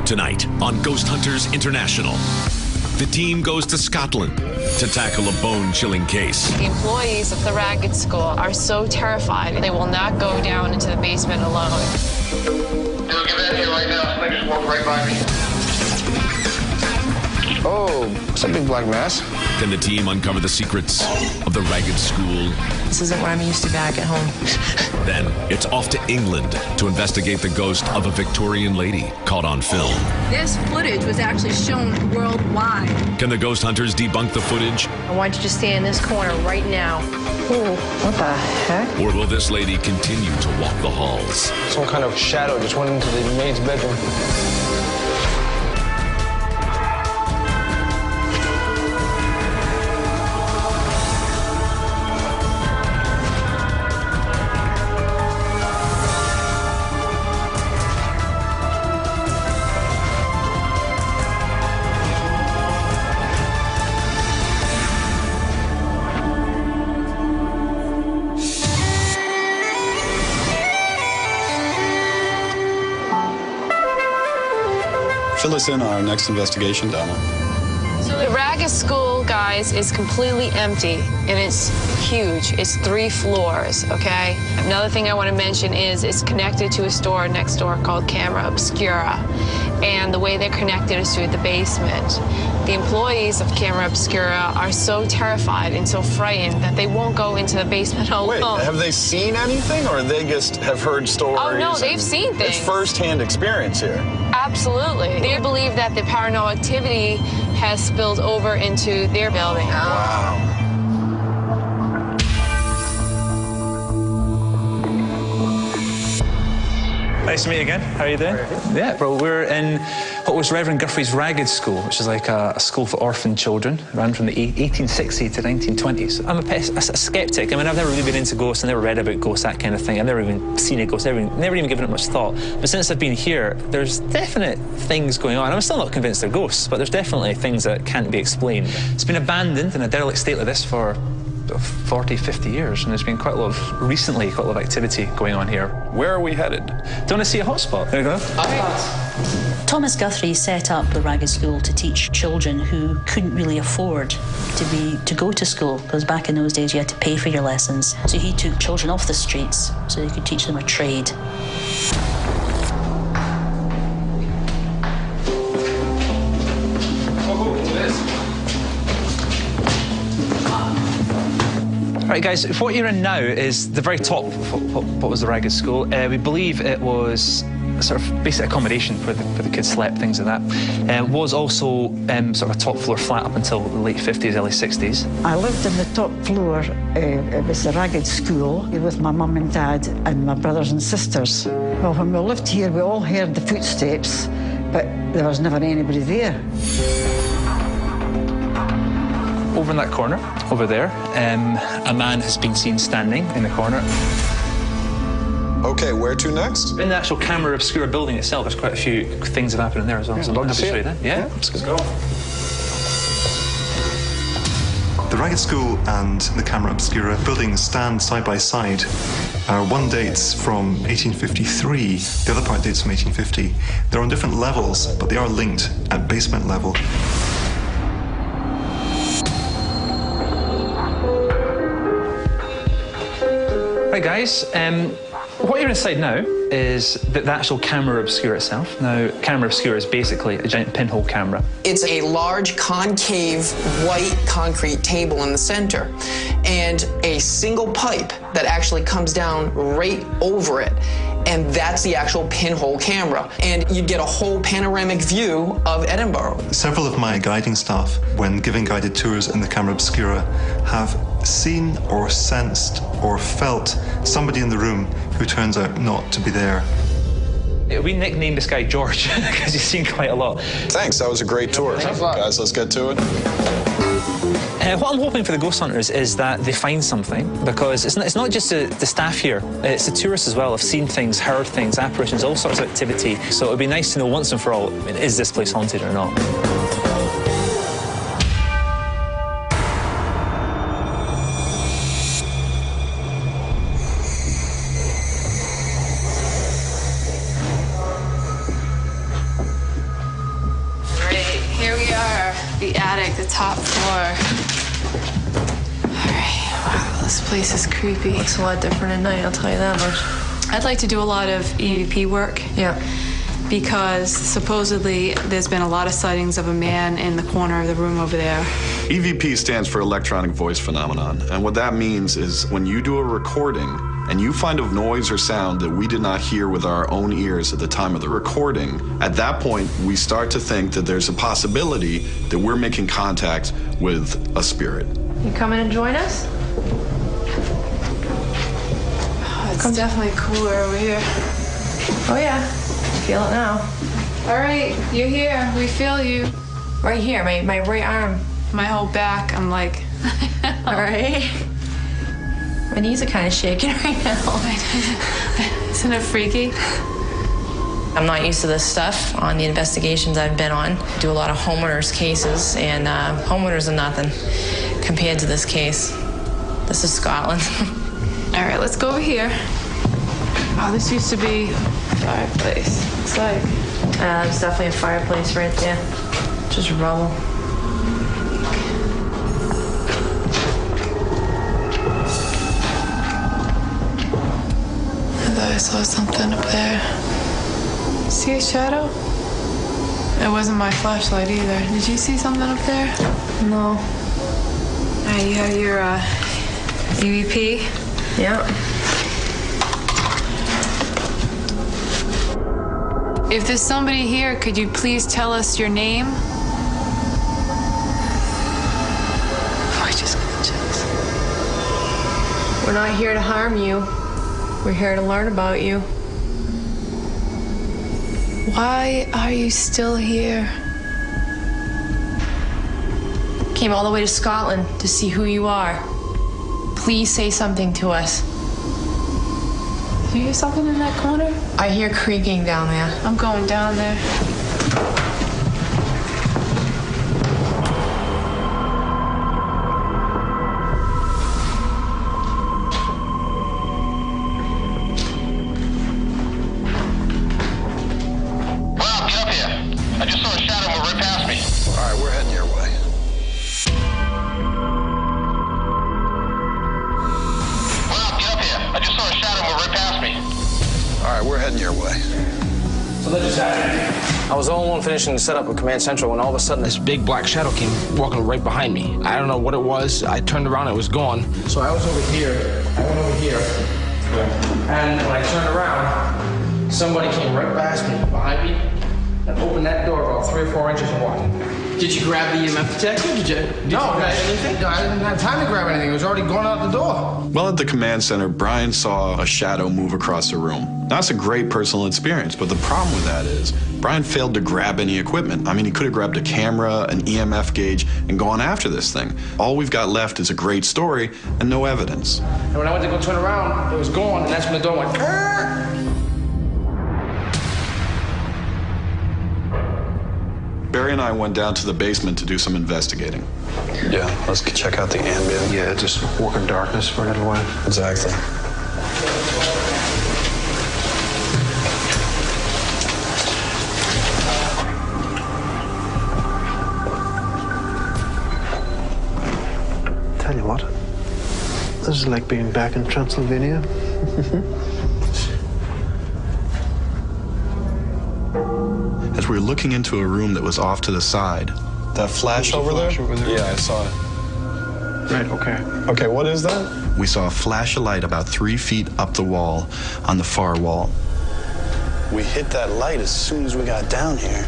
Tonight on Ghost Hunters International, the team goes to Scotland to tackle a bone-chilling case. The employees of the Ragged School are so terrified they will not go down into the basement alone. You'll get out of here right now. I just walked right by me. Oh, it's a big black mass. Can the team uncover the secrets of the Ragged School? This isn't what I'm used to back at home. Then it's off to England to investigate the ghost of a Victorian lady caught on film. This footage was actually shown worldwide. Can the ghost hunters debunk the footage? I want you to stay in this corner right now. Oh, what the heck? Or will this lady continue to walk the halls? Some kind of shadow just went into the maid's bedroom. Fill us in on our next investigation, Donna. So the Ragged School, guys, is completely empty, and it's huge. It's 3 floors, okay? Another thing I want to mention is it's connected to a store next door called Camera Obscura, and the way they're connected is through the basement. The employees of Camera Obscura are so terrified and so frightened that they won't go into the basement alone. Wait, have they seen anything, or they just have heard stories? Oh, no, they've seen things. It's first-hand experience here. Absolutely. They believe that the paranormal activity has spilled over into their building. Wow. Nice to meet you again. How are you doing? Yeah, well, we're in what was Reverend Guthrie's Ragged School, which is like a school for orphan children, ran from the 1860s to 1920s. I'm a skeptic. I mean, I've never really been into ghosts. I never read about ghosts, that kind of thing. I've never even seen a ghost, never even given it much thought. But since I've been here, there's definite things going on. I'm still not convinced they're ghosts, but there's definitely things that can't be explained. It's been abandoned in a derelict state like this for 40, 50 years, and there's been quite a lot of activity going on here. Where are we headed? Do you want to see a hotspot? There you go. Thomas Guthrie set up the Ragged School to teach children who couldn't really afford to go to school, because back in those days you had to pay for your lessons. So he took children off the streets so he could teach them a trade. Right, guys, what you're in now is the very top of what was the Ragged School. We believe it was a sort of basic accommodation where the kids slept, things like that. It was also sort of a top floor flat up until the late 50s, early 60s. I lived on the top floor. It was the Ragged School with my mum and dad and my brothers and sisters. Well, when we lived here, we all heard the footsteps, but there was never anybody there. Over in that corner, over there, a man has been seen standing in the corner. Okay, where to next? In the actual Camera Obscura building itself, there's quite a few things that happen in there as well. Yeah, so I'd love to see it. Yeah, let's go. The Ragged School and the Camera Obscura buildings stand side by side. One dates from 1853, the other part dates from 1850. They're on different levels, but they are linked at basement level. Right, guys, what you're inside now is the actual Camera Obscura itself. Now, Camera Obscura is basically a giant pinhole camera. It's a large concave white concrete table in the center and a single pipe that actually comes down right over it. And that's the actual pinhole camera. And you get a whole panoramic view of Edinburgh. Several of my guiding staff, when giving guided tours in the Camera Obscura, have seen or sensed or felt somebody in the room who turns out not to be there. We nicknamed this guy George because he's seen quite a lot. Thanks, that was a great tour. Guys, let's get to it. What I'm hoping for the ghost hunters is that they find something, because it's not just the staff here, it's the tourists as well. Have seen things, heard things, apparitions, all sorts of activity. So it would be nice to know once and for all, is this place haunted or not? The attic, the top floor. All right, wow, this place is creepy. Looks a lot different at night, I'll tell you that much. I'd like to do a lot of EVP work. Yeah. Because supposedly there's been a lot of sightings of a man in the corner of the room over there. EVP stands for electronic voice phenomenon. And what that means is when you do a recording and you find a noise or sound that we did not hear with our own ears at the time of the recording, at that point, we start to think that there's a possibility that we're making contact with a spirit. You coming and join us? Oh, it's definitely cooler over here. Oh, yeah. Feel it now. All right, you're here. We feel you. Right here, my right arm. My whole back, I'm like... All right. My knees are kind of shaking right now. Isn't it freaky? I'm not used to this stuff on the investigations I've been on. I do a lot of homeowners cases, and homeowners are nothing compared to this case. This is Scotland. All right, let's go over here. Oh, this used to be a fireplace. It's like... There's definitely a fireplace right there. Just rubble. I thought I saw something up there. See a shadow? It wasn't my flashlight either. Did you see something up there? No. All right, you have your EVP? Yeah. If there's somebody here, could you please tell us your name? Oh, I just got chills. We're not here to harm you. We're here to learn about you. Why are you still here? Came all the way to Scotland to see who you are. Please say something to us. You hear something in that corner? I hear creaking down there. I'm going down there. Wow, get up here. I just saw a shadow move right past me. All right, we're heading your way. I just saw a shadow move right past me. All right, we're heading your way. So that just happened. I was all alone finishing the setup with Command Central when all of a sudden this big black shadow came walking right behind me. I don't know what it was. I turned around, it was gone. So I was over here. I went over here. And when I turned around, somebody came right past me, behind me, and opened that door about 3 or 4 inches and walked. Did you grab the EMF detector? Did you grab anything? No, I didn't have time to grab anything. It was already going out the door. Well, at the command center, Brian saw a shadow move across the room. That's a great personal experience, but the problem with that is Brian failed to grab any equipment. I mean, he could have grabbed a camera, an EMF gauge, and gone after this thing. All we've got left is a great story and no evidence. And when I went to go turn around, it was gone, and that's when the door went. Barry and I went down to the basement to do some investigating. Yeah, let's check out the ambient. Yeah, just work in darkness for a little while. Exactly. Tell you what, this is like being back in Transylvania. As we were looking into a room that was off to the side. That flash over there? Yeah, I saw it. Right, okay. Okay, what is that? We saw a flash of light about 3 feet up the wall on the far wall. We hit that light as soon as we got down here.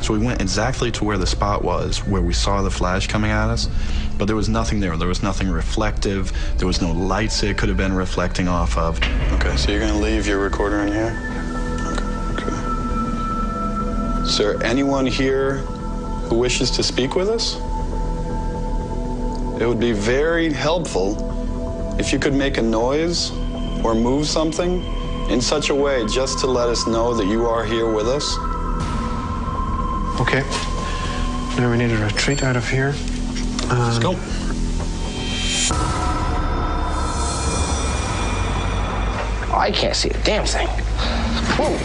So we went exactly to where the spot was, where we saw the flash coming at us, but there was nothing there. There was nothing reflective. There was no lights it could have been reflecting off of. Okay, so you're gonna leave your recorder in here? Okay. Is there anyone here who wishes to speak with us? It would be very helpful if you could make a noise or move something in such a way just to let us know that you are here with us. Okay. Now we need to retreat out of here. Let's go. I can't see a damn thing. Whoa.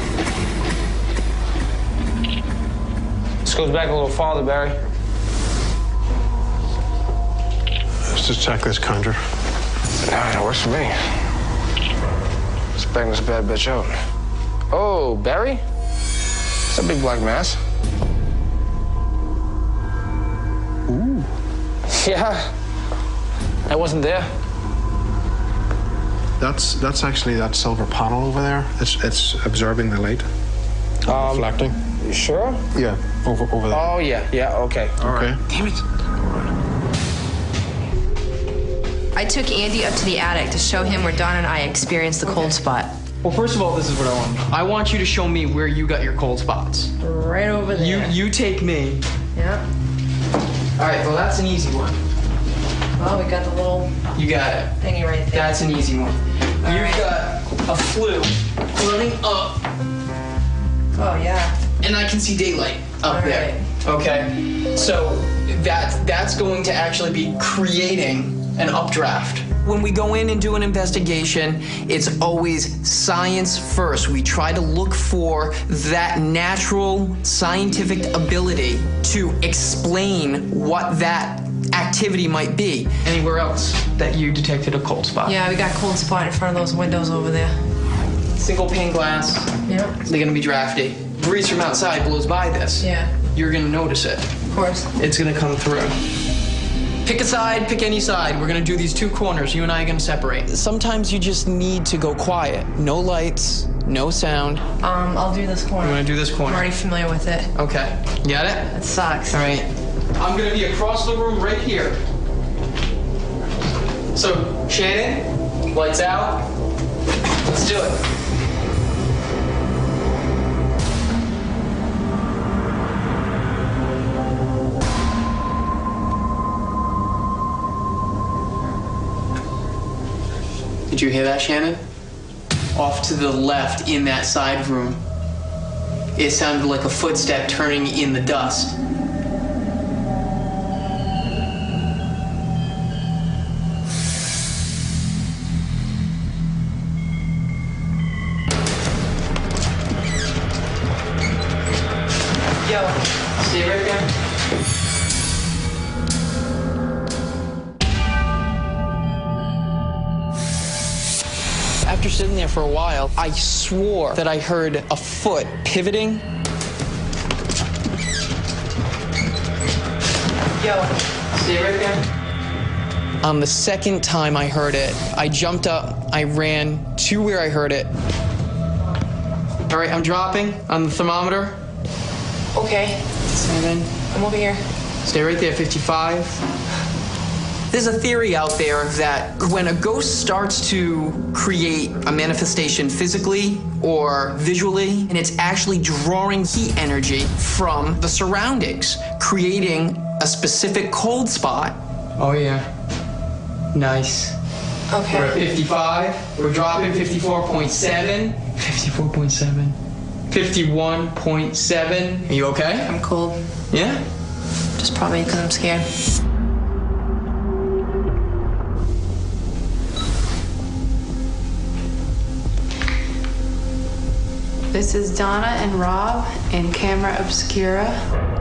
This goes back a little farther, Barry. Let's just check this conjure. Nah, it works for me. Let's bang this bad bitch out. Oh, Barry? It's a big black mass. Ooh. Yeah. I wasn't there. That's actually that silver panel over there. It's absorbing the light. Reflecting. You sure? Yeah, over there. Oh, yeah, okay. All right. Damn it. I took Andy up to the attic to show him where Don and I experienced the cold spot. Well, first of all, this is what I want. I want you to show me where you got your cold spots. Right over there. You take me. Yep. All right, well, that's an easy one. Well, we got the little... You got it. Thingy right there. That's an easy one. All You've right. got a flue running up. Oh, yeah. And I can see daylight up there. Okay? So that's going to actually be creating an updraft. When we go in and do an investigation, it's always science first. We try to look for that natural scientific ability to explain what that activity might be. Anywhere else that you detected a cold spot? Yeah, we got a cold spot in front of those windows over there. Single pane glass. Yep. They're gonna be drafty. Breeze from outside blows by this. Yeah. You're gonna notice it. Of course. It's gonna come through. Pick a side, pick any side. We're gonna do these two corners. You and I are gonna separate. Sometimes you just need to go quiet. No lights, no sound. I'll do this corner. You wanna do this corner? I'm already familiar with it. Okay. Got it? It sucks. All right. I'm gonna be across the room right here. So, Shannon, lights out. Let's do it. Did you hear that, Shannon? Off to the left in that side room. It sounded like a footstep turning in the dust. Yo, stay right there. After sitting there for a while, I swore that I heard a foot pivoting. Yo, stay right there. On the second time I heard it, I jumped up, I ran to where I heard it. All right, I'm dropping on the thermometer. Okay. 7. I'm over here. Stay right there, 55. There's a theory out there that when a ghost starts to create a manifestation physically or visually, and it's actually drawing heat energy from the surroundings, creating a specific cold spot. Oh, yeah. Nice. Okay. We're at 55. We're dropping 54.7. 54.7. 51.7. Are you okay? I'm cold. Yeah? Just probably because I'm scared. This is Donna and Rob in Camera Obscura.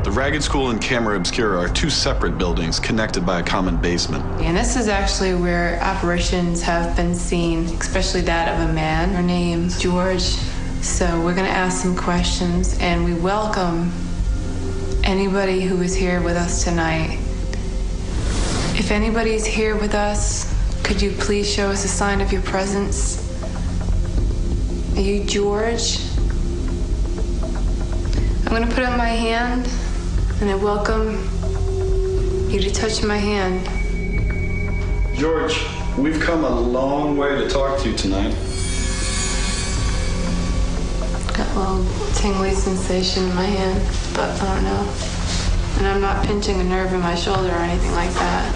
The Ragged School and Camera Obscura are two separate buildings connected by a common basement. And this is actually where apparitions have been seen, especially that of a man. Her name's George. So we're going to ask some questions, and we welcome anybody who is here with us tonight. If anybody's here with us, could you please show us a sign of your presence? Are you George? I'm going to put up my hand, and I welcome you to touch my hand. George, we've come a long way to talk to you tonight. Got a little tingly sensation in my hand, but I don't know. And I'm not pinching a nerve in my shoulder or anything like that.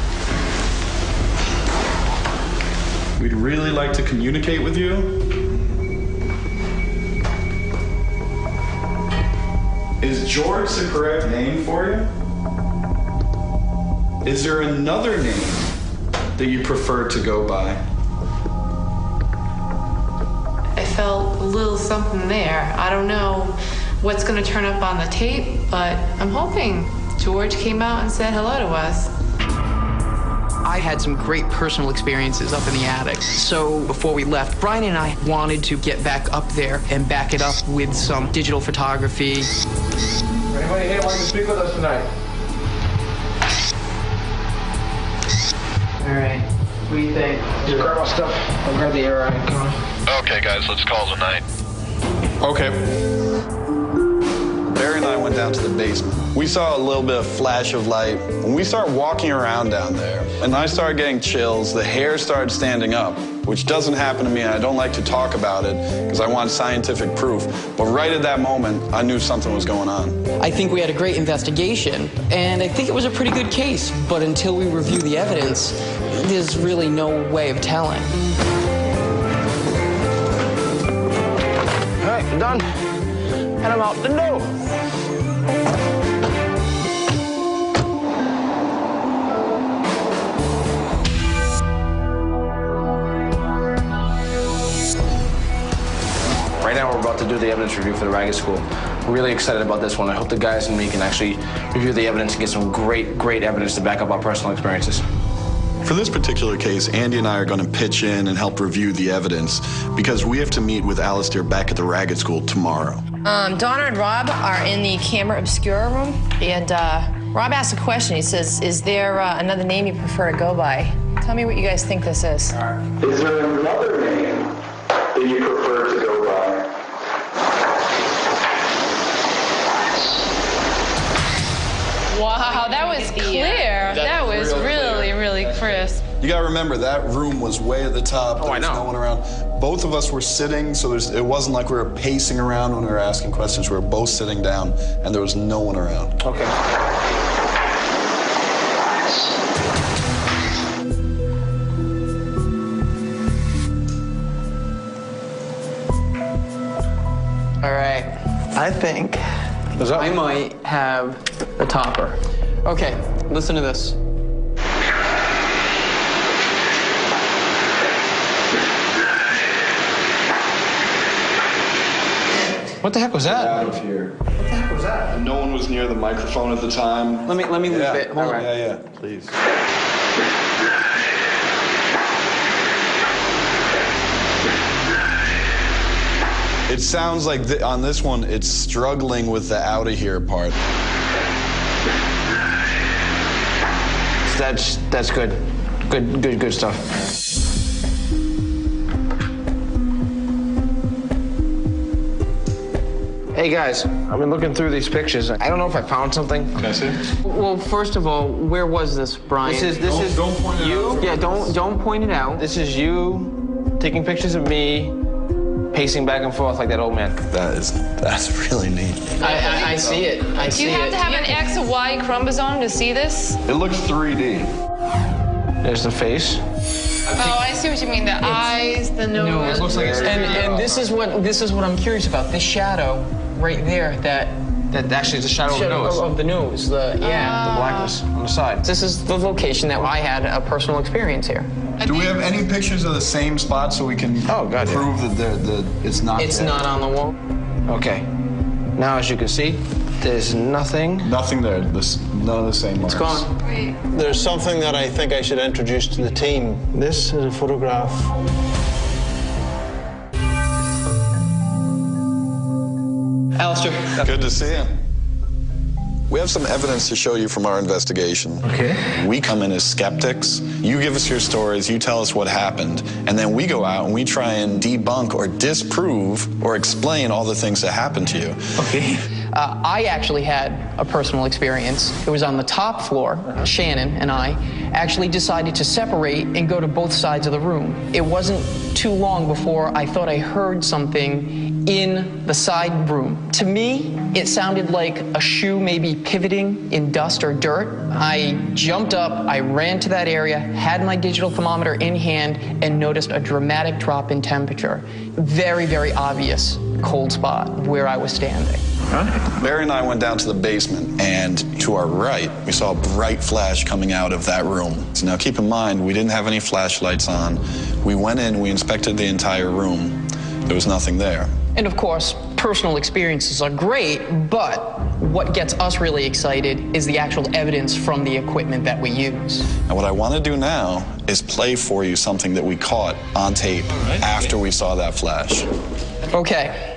We'd really like to communicate with you. Is George the correct name for you? Is there another name that you prefer to go by? I felt a little something there. I don't know what's going to turn up on the tape, but I'm hoping George came out and said hello to us. I had some great personal experiences up in the attic. So before we left, Brian and I wanted to get back up there and back it up with some digital photography. Anybody here want to speak with us tonight? All right. What do you think? Just grab our stuff. I'll grab the air eye. Come on. Okay, guys, let's call it a night. Okay. Barry and I went down to the basement. We saw a little bit of flash of light, and we started walking around down there. And I started getting chills. The hair started standing up, which doesn't happen to me, and I don't like to talk about it because I want scientific proof. But right at that moment, I knew something was going on. I think we had a great investigation, and I think it was a pretty good case. But until we review the evidence, there's really no way of telling. All right, we're done. And I'm out the door. Right now, we're about to do the evidence review for the Ragged School. We're really excited about this one. I hope the guys and me can actually review the evidence and get some great evidence to back up our personal experiences. For this particular case, Andy and I are going to pitch in and help review the evidence because we have to meet with Alistair back at the Ragged School tomorrow. Donna and Rob are in the camera obscura room, and Rob asked a question. He says, is there another name you prefer to go by? Tell me what you guys think this is. Is there another name that you prefer to go by? Wow, that was clear. That was really crisp. You gotta remember, that room was way at the top. There was no one around. Both of us were sitting, so it wasn't like we were pacing around when we were asking questions. We were both sitting down, and there was no one around. Okay. All right. I think I might have the topper. Okay, listen to this. What the heck was that? Out of here. What the heck was that? No one was near the microphone at the time. Let me leave it. Hold on. Yeah, please. It sounds like on this one, it's struggling with the out of here part. That's good. Good stuff. Hey guys, I've been looking through these pictures. I don't know if I found something. Can I see? Well, first of all, where was this, Brian? This is Don't point it you. out. Yeah, don't point it out. This is you taking pictures of me, pacing back and forth like that old man. That's really neat. I see it. I Do see you have it. to have an X or Y chromosome to see this? It looks 3D. There's the face. Oh, I see what you mean. The eyes, the nose. It looks like it's And this is what I'm curious about. This shadow right there, that actually is the shadow of the nose. of the nose. The blackness on the side. This is the location that I had a personal experience here. Do we have any pictures of the same spot so we can prove that it's not? It's not on the wall. Okay. Now, as you can see, there's nothing. Nothing there. None of the same marks. It's gone. Wait. There's something that I think I should introduce to the team. This is a photograph. Alistair. Good to see you. We have some evidence to show you from our investigation. Okay. We come in as skeptics. You give us your stories, you tell us what happened, and then we go out and we try and debunk or disprove or explain all the things that happened to you. Okay. I actually had a personal experience. It was on the top floor. Shannon and I actually decided to separate and go to both sides of the room. It wasn't too long before I thought I heard something in the side room. To me, it sounded like a shoe maybe pivoting in dust or dirt. I jumped up, I ran to that area, had my digital thermometer in hand, and noticed a dramatic drop in temperature. Very, very obvious cold spot where I was standing. Barry and I went down to the basement, and to our right, we saw a bright flash coming out of that room. So now keep in mind, we didn't have any flashlights on. We went in, we inspected the entire room. There was nothing there. And of course, personal experiences are great, but what gets us really excited is the actual evidence from the equipment that we use. And what I want to do now is play for you something that we caught on tape after we saw that flash. Okay.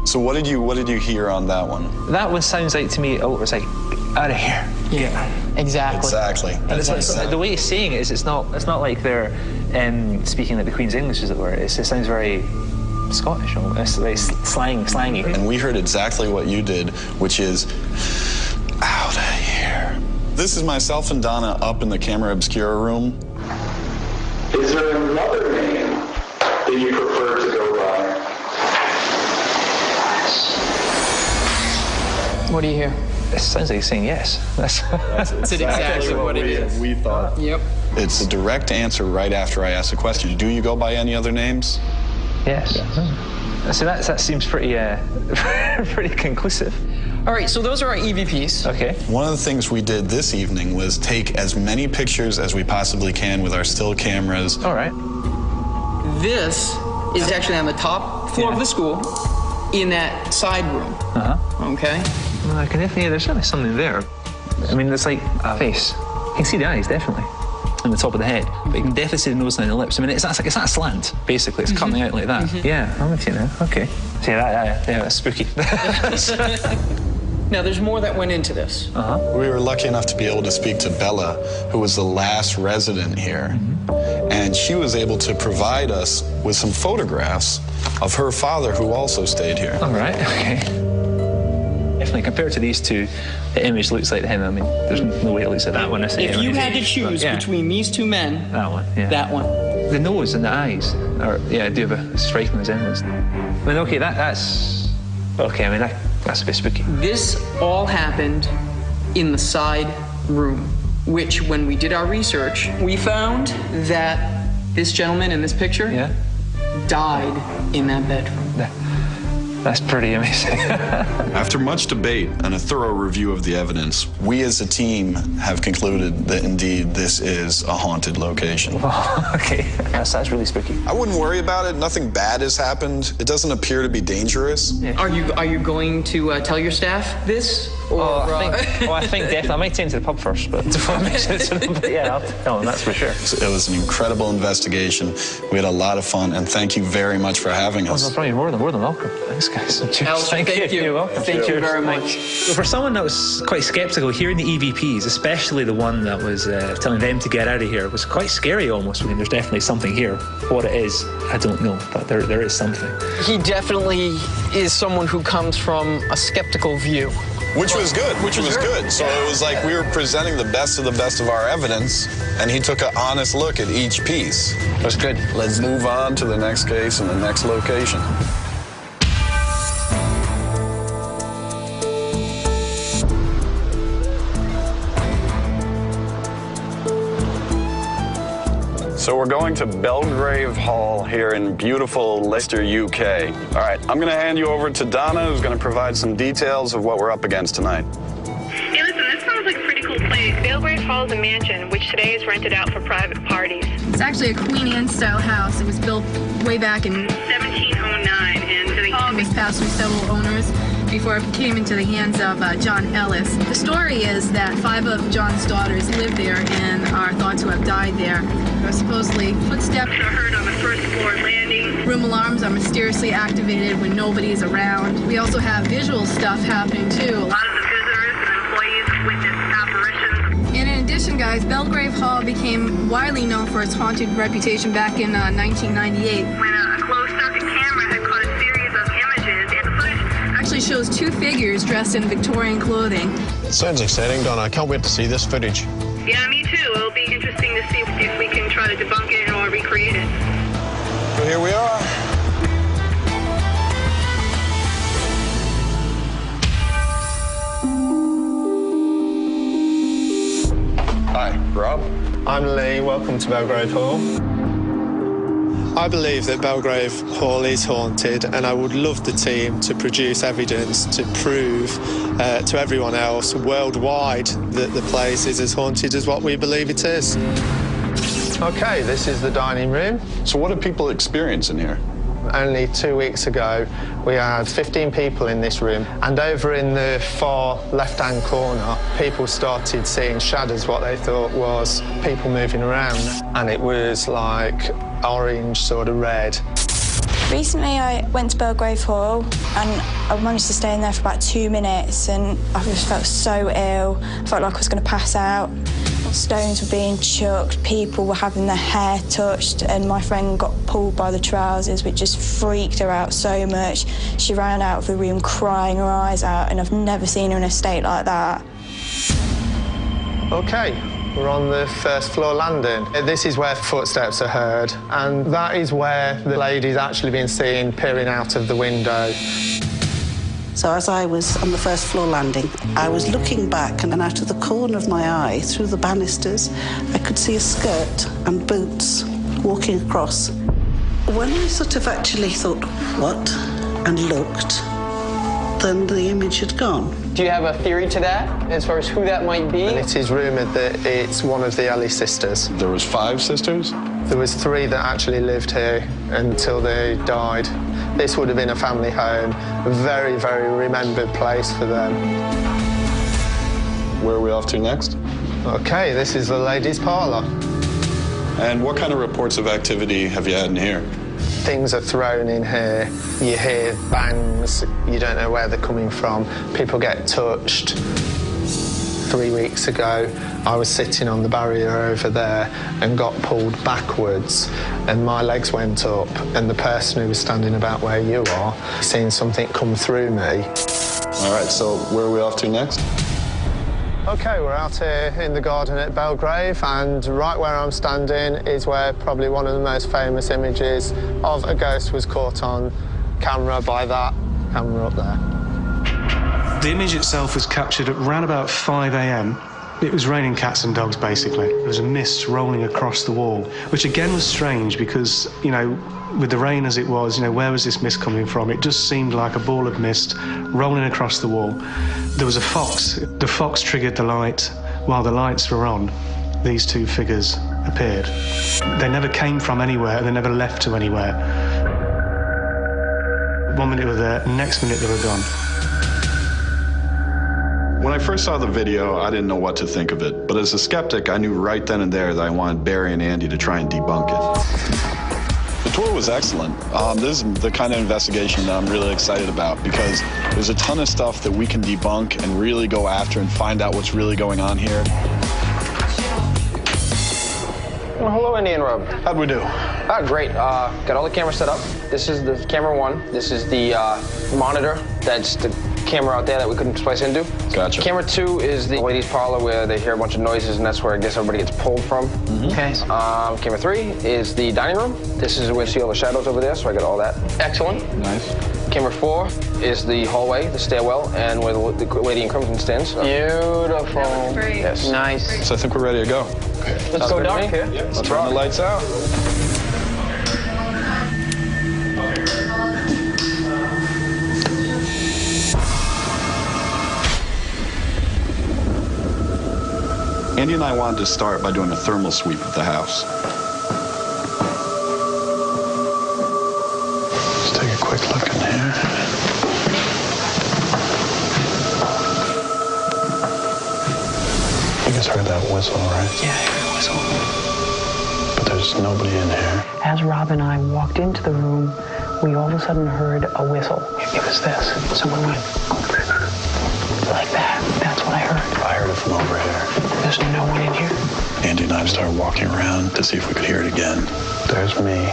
So what did you hear on that one? That one sounds like to me, oh, it's like, out of here. Yeah, exactly. Exactly. And the way he's saying it is it's not like they're speaking like the Queen's English, as it were. It sounds very Scottish, almost. It's like slangy. And we heard exactly what you did, which is, out of here. This is myself and Donna up in the camera obscura room. Is there another name that you prefer to go by? What do you hear? It sounds like he's saying yes. That's exactly what it is. We thought. Yep. It's a direct answer right after I asked the question. Do you go by any other names? Yes. So that seems pretty pretty conclusive. All right, so those are our EVPs. Okay. One of the things we did this evening was take as many pictures as we possibly can with our still cameras. All right. This is actually on the top floor of the school in that side room. Uh-huh. Okay? Well, I can definitely, there's certainly something there. I mean, there's like a face. You can see the eyes, definitely, on the top of the head. But you can definitely see the nose and the lips. I mean, it's not a slant, basically. It's coming out like that. Yeah, I'm with you now. Okay. See, that's spooky. Now, there's more that went into this. Uh-huh. We were lucky enough to be able to speak to Bella, who was the last resident here. And she was able to provide us with some photographs of her father, who also stayed here. All right, okay. Definitely, compared to these two, the image looks like him. I mean, there's no way it looks like that one. If you had to choose between these two men, that one, yeah. That one. The nose and the eyes are, do have a striking resemblance. I mean, okay, that's okay. I mean, that's a bit spooky. This all happened in the side room, which, when we did our research, we found that this gentleman in this picture died in that bedroom. That's pretty amazing. After much debate and a thorough review of the evidence, we as a team have concluded that indeed this is a haunted location. Oh, okay, that's really spooky. I wouldn't worry about it. Nothing bad has happened. It doesn't appear to be dangerous. Yeah. Are you going to tell your staff this? Or, I think definitely. I might take him to the pub first, but before I mention it to them. But yeah, I'll tell them, that's for sure. It was an incredible investigation. We had a lot of fun, and thank you very much for having us. Oh, no, probably more than welcome. Thanks, guys. Cheers. Thank you. You're welcome. Thank you very much. So for someone that was quite skeptical, hearing the EVPs, especially the one that was telling them to get out of here, was quite scary almost. I mean, there's definitely something here. What it is, I don't know, but there is something. He definitely is someone who comes from a skeptical view. Which was good. So it was like we were presenting the best of our evidence, and he took an honest look at each piece. It was good. Let's move on to the next case and the next location. So we're going to Belgrave Hall here in beautiful Leicester, UK. All right, I'm going to hand you over to Donna, who's going to provide some details of what we're up against tonight. Hey, listen, this sounds like a pretty cool place. Belgrave Hall is a mansion, which today is rented out for private parties. It's actually a Queen Anne-style house. It was built way back in 1709, and the hall was passed through several owners before it came into the hands of John Ellis. The story is that 5 of John's daughters lived there and are thought to have died there. There are supposedly footsteps are heard on the first floor landing. Room alarms are mysteriously activated when nobody is around. We also have visual stuff happening too. A lot of the visitors and employees witness apparitions. And in addition, guys, Belgrave Hall became widely known for its haunted reputation back in 1998. When a close-up camera had caught a series of images, and the footage actually shows 2 figures dressed in Victorian clothing. Sounds exciting, Donna. I can't wait to see this footage. Yeah, me too. It'll be interesting to see if we can try to debunk it or recreate it. So here we are. Hi, Rob. I'm Lee. Welcome to Belgrave Hall. I believe that Belgrave Hall is haunted, and I would love the team to produce evidence to prove to everyone else worldwide that the place is as haunted as what we believe it is. Okay, this is the dining room. So what do people experience in here? Only 2 weeks ago, we had 15 people in this room, and over in the far left-hand corner, people started seeing shadows, what they thought was people moving around, and it was like orange, sort of red. Recently, I went to Belgrave Hall, and I managed to stay in there for about 2 minutes, and I just felt so ill. I felt like I was going to pass out. Stones were being chucked, people were having their hair touched, and my friend got pulled by the trousers, which just freaked her out so much. She ran out of the room crying her eyes out, and I've never seen her in a state like that. Okay, we're on the first floor landing. This is where footsteps are heard, and that is where the lady's actually been seen peering out of the window. So as I was on the first floor landing, I was looking back, and out of the corner of my eye, through the banisters, I could see a skirt and boots walking across. When I sort of actually thought, what, and looked, then the image had gone. Do you have a theory to that, as far as who that might be? And it is rumoured that it's one of the Ellis sisters. There was 5 sisters? There was 3 that actually lived here until they died. This would have been a family home, a very, very remembered place for them. Where are we off to next? Okay, this is the ladies' parlour. And what kind of reports of activity have you had in here? Things are thrown in here. You hear bangs. You don't know where they're coming from. People get touched. 3 weeks ago, I was sitting on the barrier over there and got pulled backwards, and my legs went up, and the person who was standing about where you are seen something come through me. All right, so where are we off to next? Okay, we're out here in the garden at Belgrave, and right where I'm standing is where probably one of the most famous images of a ghost was caught on camera by that camera up there. The image itself was captured at around about 5 a.m. It was raining cats and dogs, basically. There was a mist rolling across the wall, which again was strange because, you know, with the rain as it was, you know, where was this mist coming from? It just seemed like a ball of mist rolling across the wall. There was a fox. The fox triggered the light. While the lights were on, these 2 figures appeared. They never came from anywhere, and they never left to anywhere. 1 minute they were there, next minute they were gone. When I first saw the video, I didn't know what to think of it. But as a skeptic, I knew right then and there that I wanted Barry and Andy to try and debunk it. The tour was excellent. This is the kind of investigation that I'm really excited about because there's a ton of stuff that we can debunk and really go after and find out what's really going on here. Well, hello, Andy and Rob. How'd we do? Great. Got all the cameras set up. This is the camera 1. This is the monitor. That's the camera out there that we couldn't splice into. Gotcha. Camera 2 is the ladies' parlor where they hear a bunch of noises, and that's where I guess everybody gets pulled from. Okay. Camera 3 is the dining room. This is where you see all the shadows over there, so I got all that. Excellent. Nice. Camera 4 is the hallway, the stairwell, and where the lady in crimson stands. Beautiful. That looks great. Yes. Nice. So I think we're ready to go. Let's go dark here. Let's turn the lights out. Andy and I wanted to start by doing a thermal sweep of the house. Let's take a quick look in here. You guys heard that whistle, right? Yeah, I heard a whistle. But there's nobody in here. As Rob and I walked into the room, we all of a sudden heard a whistle. It was this. Someone went like that. That's what I heard. I heard it from over here. There's no one in here. Andy and I started walking around to see if we could hear it again. There's me.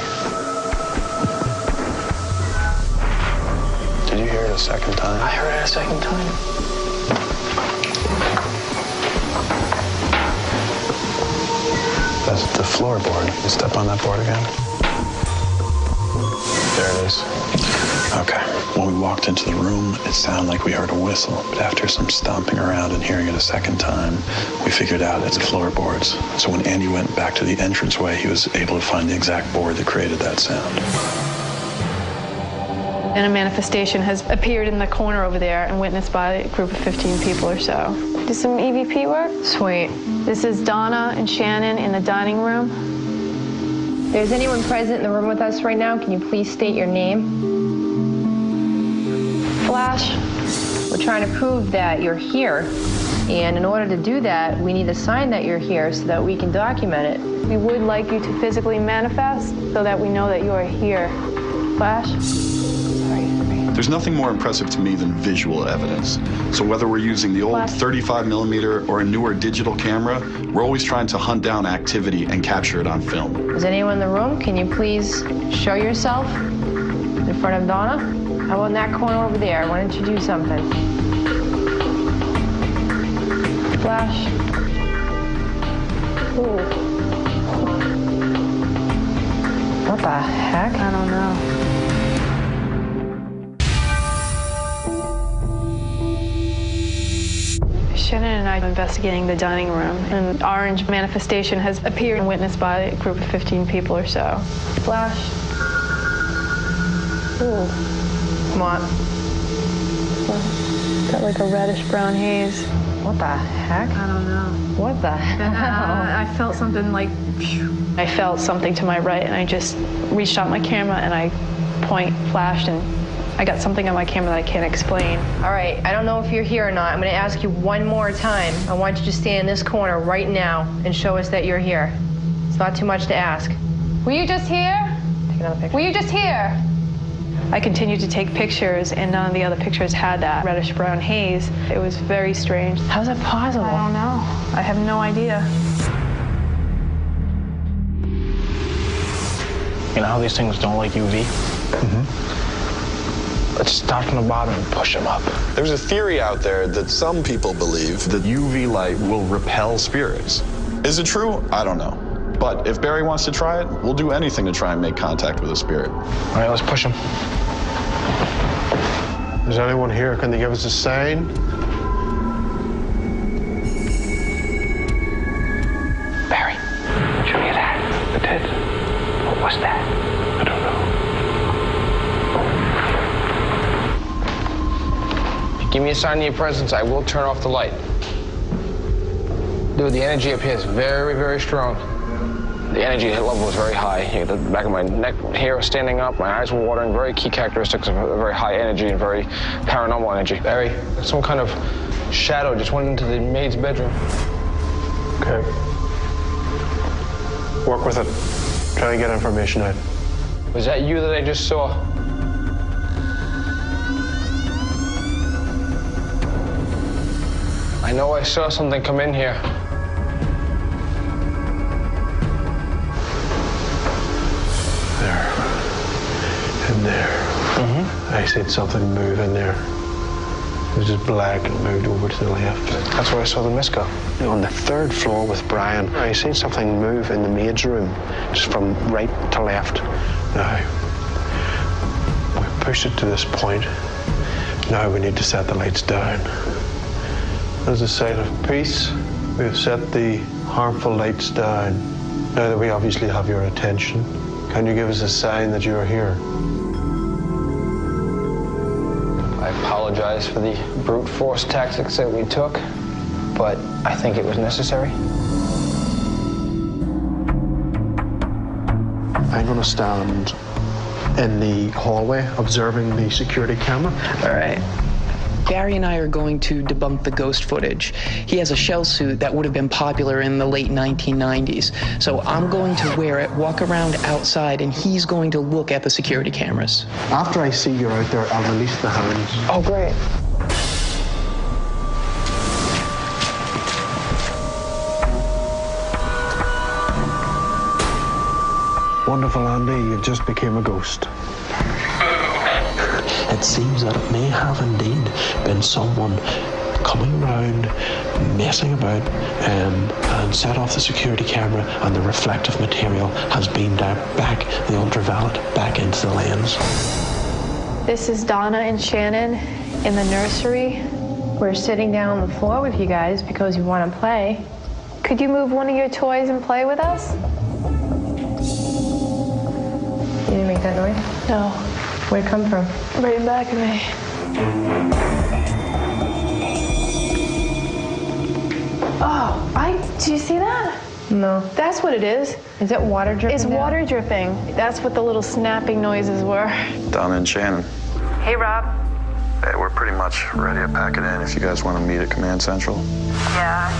Did you hear it a second time? I heard it a second time. That's the floorboard. You step on that board again. There it is. Okay. When we walked into the room, it sounded like we heard a whistle, but after some stomping around and hearing it a second time, we figured out it's floorboards. So when Andy went back to the entranceway, he was able to find the exact board that created that sound. And a manifestation has appeared in the corner over there and witnessed by a group of 15 people or so. Do some EVP work? Sweet. This is Donna and Shannon in the dining room. If there's anyone present in the room with us right now, can you please state your name? Flash. We're trying to prove that you're here. And in order to do that, we need a sign that you're here so that we can document it. We would like you to physically manifest so that we know that you are here. Flash? There's nothing more impressive to me than visual evidence. So whether we're using the old 35mm or a newer digital camera, we're always trying to hunt down activity and capture it on film. Is anyone in the room? Can you please show yourself in front of Donna? How about in that corner over there? Why don't you do something? Flash. Ooh. What the heck? I don't know. Shannon and I are investigating the dining room. An orange manifestation has appeared and witnessed by a group of 15 people or so. Flash. Ooh. Come on. Got like a reddish brown haze. What the heck? I don't know. What the hell? I felt something like, I felt something to my right, and I just reached out my camera and I flashed, and I got something on my camera that I can't explain. All right, I don't know if you're here or not. I'm gonna ask you one more time. I want you to stand in this corner right now and show us that you're here. It's not too much to ask. Were you just here? Take another picture. Were you just here? I continued to take pictures, and none of the other pictures had that reddish brown haze. It was very strange. How's that possible? I don't know. I have no idea. You know how these things don't like UV? Mm-hmm. Let's start from the bottom and push them up. There's a theory out there that some people believe that UV light will repel spirits. Is it true? I don't know. But if Barry wants to try it, we'll do anything to try and make contact with a spirit. All right, let's push him. Is anyone here? Can they give us a sign? Barry, show me that. The dead. What was that? I don't know. If you give me a sign of your presence, I will turn off the light. Dude, the energy up here is very, very strong. The energy level was very high. The back of my neck hair was standing up, my eyes were watering, very key characteristics of a very high energy and very paranormal energy. Barry, some kind of shadow just went into the maid's bedroom. Okay. Work with it. Try to get information out. Was that you that I just saw? I know I saw something come in here. In there. Mm-hmm. I seen something move in there. It was just black and moved over to the left. That's where I saw the mist go. On the third floor with Brian, I seen something move in the maid's room, just from right to left. Now, we pushed it to this point. Now we need to set the lights down. As a sign of peace, we have set the harmful lights down. Now that we obviously have your attention, can you give us a sign that you are here? I apologize for the brute force tactics that we took, but I think it was necessary. I'm going to stand in the hallway observing the security camera. All right. Barry and I are going to debunk the ghost footage. He has a shell suit that would have been popular in the late 1990s. So I'm going to wear it, walk around outside, and he's going to look at the security cameras. After I see you're out there, I'll release the hands. Oh, great. Wonderful, Andy. You've just became a ghost. It seems that it may have indeed been someone coming round, messing about, and set off the security camera, and the reflective material has beamed out back, the ultraviolet, back into the lens. This is Donna and Shannon in the nursery. We're sitting down on the floor with you guys because you want to play. Could you move one of your toys and play with us? You didn't make that noise? No. Where'd it come from? Right in back of me. Oh, do you see that? No. That's what it is. Is it water dripping? It's water dripping. That's what the little snapping noises were. Donna and Shannon. Hey, Rob. Hey, we're pretty much ready to pack it in if you guys want to meet at Command Central. Yeah.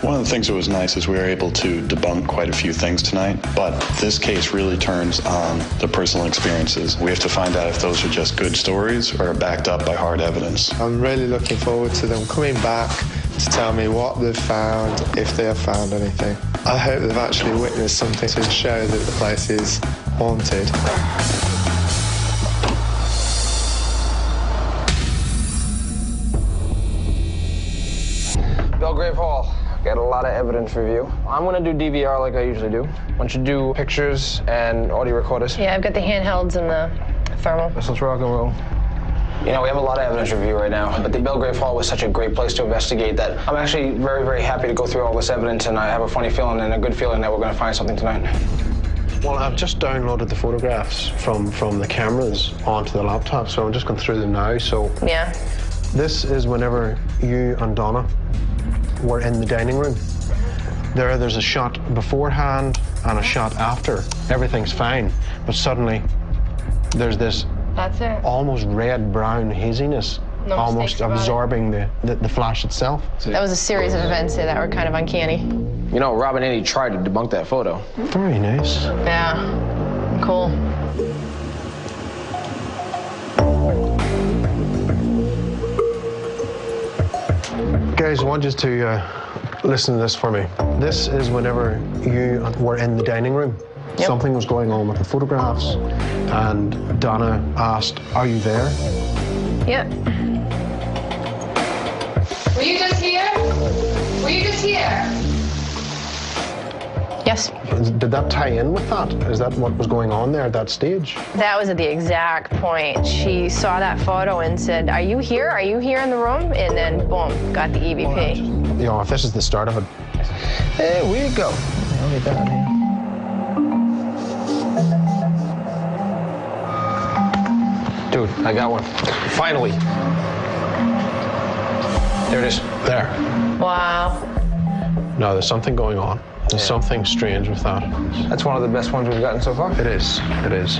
One of the things that was nice is we were able to debunk quite a few things tonight, but this case really turns on the personal experiences. We have to find out if those are just good stories or are backed up by hard evidence. I'm really looking forward to them coming back to tell me what they've found, if they have found anything. I hope they've actually witnessed something to show that the place is haunted. Belgrave Hall. Got a lot of evidence review. I'm gonna do DVR like I usually do. I want you to do pictures and audio recorders. Yeah, I've got the handhelds and the thermal. Let's rock and roll. You know, we have a lot of evidence review right now, but the Belgrave Hall was such a great place to investigate that I'm actually very, very happy to go through all this evidence, and I have a funny feeling and a good feeling that we're gonna find something tonight. Well, I've just downloaded the photographs from the cameras onto the laptop, so I'm just going through them now. So yeah, this is whenever you and Donna were in the dining room. There's a shot beforehand and a shot after. Everything's fine, but suddenly there's this that's it. Almost red-brown haziness, No almost absorbing the flash itself. That was a series of events that were kind of uncanny. You know, Rob and Andy tried to debunk that photo. Very nice. Yeah, cool. Guys, I want you to listen to this for me. This is whenever you were in the dining room. Yep. Something was going on with the photographs, and Donna asked, "Are you there?" Yep. Were you just here? Were you just here? Yes. Did that tie in with that? Is that what was going on there at that stage? That was at the exact point. She saw that photo and said, "Are you here? Are you here in the room?" And then, boom, got the EVP. You know, if this is the start of it. There we go. I'll get that here. Dude, I got one. Finally. There it is. There. Wow. No, there's something going on. There's something strange with that. That's one of the best ones we've gotten so far. It is. It is.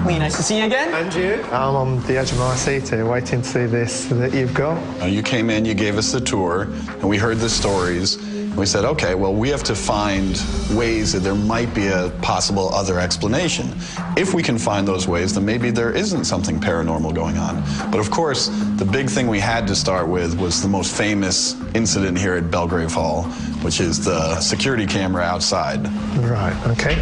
Lee, nice to see you again. And you? I'm on the edge of my seat here, waiting to see this that you've got. You came in, you gave us the tour, and we heard the stories. And we said, okay, well, we have to find ways that there might be a possible other explanation. If we can find those ways, then maybe there isn't something paranormal going on. But of course, the big thing we had to start with was the most famous incident here at Belgrave Hall, which is the security camera outside. Right, okay.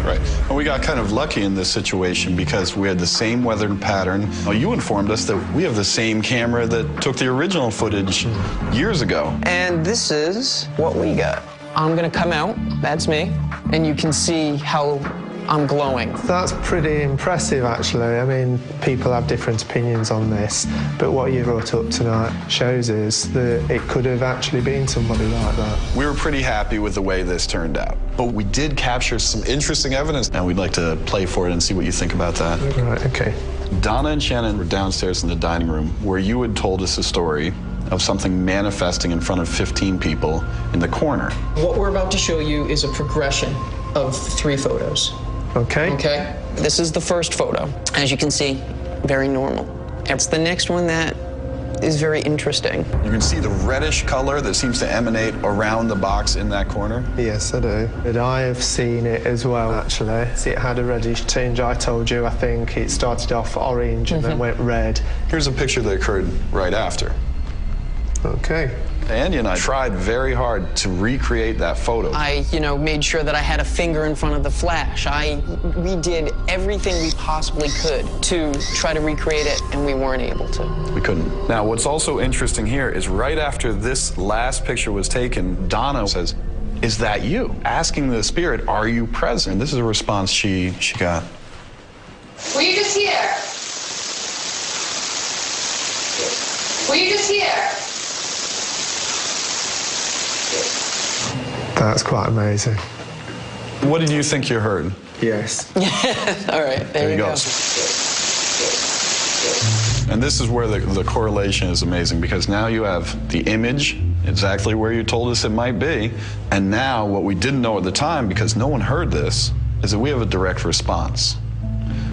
Right. And we got kind of lucky in this situation because we had the same weather pattern. Well, you informed us that we have the same camera that took the original footage years ago. And this is what we got. I'm gonna come out, that's me, and you can see how I'm glowing. That's pretty impressive, actually. I mean, people have different opinions on this, but what you brought up tonight shows us that it could have actually been somebody like that. We were pretty happy with the way this turned out, but we did capture some interesting evidence, and we'd like to play for it and see what you think about that. Right, okay. Donna and Shannon were downstairs in the dining room where you had told us a story of something manifesting in front of 15 people in the corner. What we're about to show you is a progression of 3 photos. Okay. Okay. This is the first photo. As you can see, very normal. It's the next one that is very interesting. You can see the reddish color that seems to emanate around the box in that corner. Yes, I do. But I have seen it as well, actually. See, it had a reddish tinge. I told you, I think it started off orange and then went red. Here's a picture that occurred right after. Okay. Andy and I tried very hard to recreate that photo. I, made sure that I had a finger in front of the flash. We did everything we possibly could to try to recreate it, and we weren't able to. We couldn't. Now, what's also interesting here is right after this last picture was taken, Donna says, "Is that you?" Asking the spirit, "Are you present?" This is a response she got. Were you just here? Were you just here? That's quite amazing. What did you think you heard? Yes. All right, there you go. And this is where the correlation is amazing, because now you have the image exactly where you told us it might be, and now what we didn't know at the time, because no one heard this, is that we have a direct response.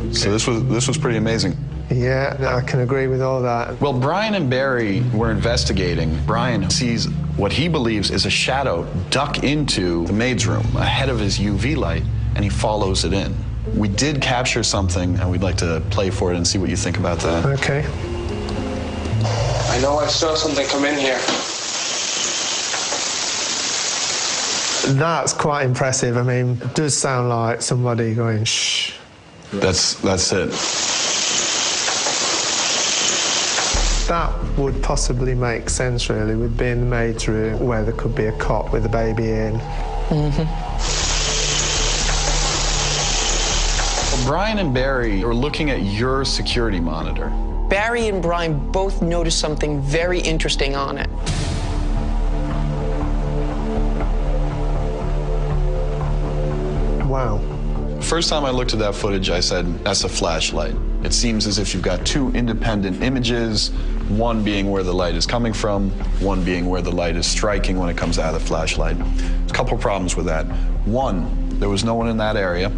Okay. So this was pretty amazing. Yeah, I can agree with all that. Well, Brian and Barry were investigating. Brian sees what he believes is a shadow duck into the maid's room ahead of his UV light, and he follows it in. We did capture something, and we'd like to play for it and see what you think about that. Okay. I know I saw something come in here. That's quite impressive. I mean, it does sound like somebody going, shh. That's it. That would possibly make sense, really, with being the maid's room where there could be a cot with a baby in. Well, Brian and Barry were looking at your security monitor. Barry and Brian both noticed something very interesting on it. Wow. First time I looked at that footage, I said, that's a flashlight. It seems as if you've got two independent images, one being where the light is coming from, one being where the light is striking when it comes out of the flashlight. There's a couple problems with that. One, there was no one in that area.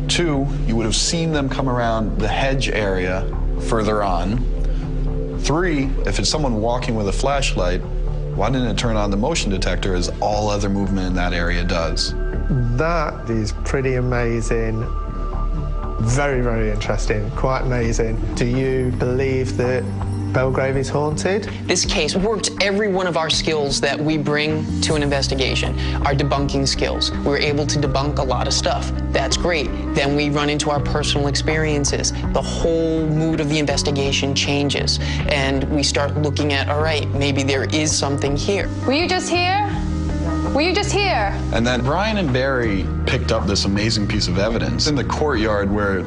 Two, you would have seen them come around the hedge area further on. Three, if it's someone walking with a flashlight, why didn't it turn on the motion detector as all other movement in that area does? That is pretty amazing. Very, very interesting. Quite amazing. Do you believe that Belgrave is haunted? This case worked every one of our skills that we bring to an investigation. Our debunking skills. We're able to debunk a lot of stuff. That's great. Then we run into our personal experiences. The whole mood of the investigation changes. And we start looking at, all right, maybe there is something here. Were you just here? Were you just here? And then Brian and Barry picked up this amazing piece of evidence in the courtyard where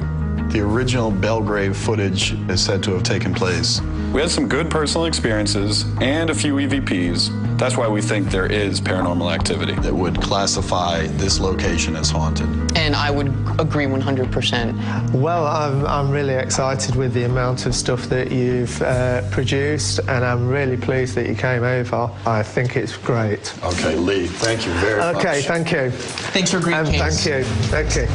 the original Belgrave footage is said to have taken place. We had some good personal experiences and a few EVPs. That's why we think there is paranormal activity that would classify this location as haunted. And I would agree 100%. Well, I'm really excited with the amount of stuff that you've produced, and I'm really pleased that you came over. I think it's great. Okay, Lee, thank you very much. Okay, thank you. Thanks for agreeing. Thank you. Thank you.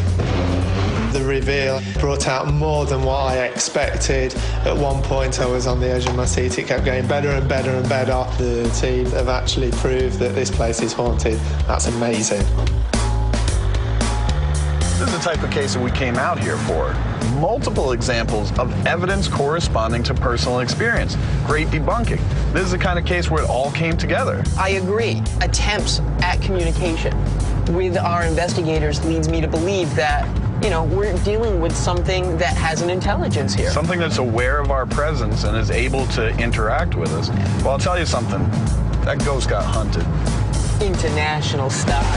The reveal brought out more than what I expected. At one point, I was on the edge of my seat. It kept getting better and better and better. The team have actually proved that this place is haunted. That's amazing. This is the type of case that we came out here for. Multiple examples of evidence corresponding to personal experience. Great debunking. This is the kind of case where it all came together. I agree. Attempts at communication with our investigators leads me to believe that, we're dealing with something that has an intelligence here. Something that's aware of our presence and is able to interact with us. Well, I'll tell you something. That ghost got hunted. International style.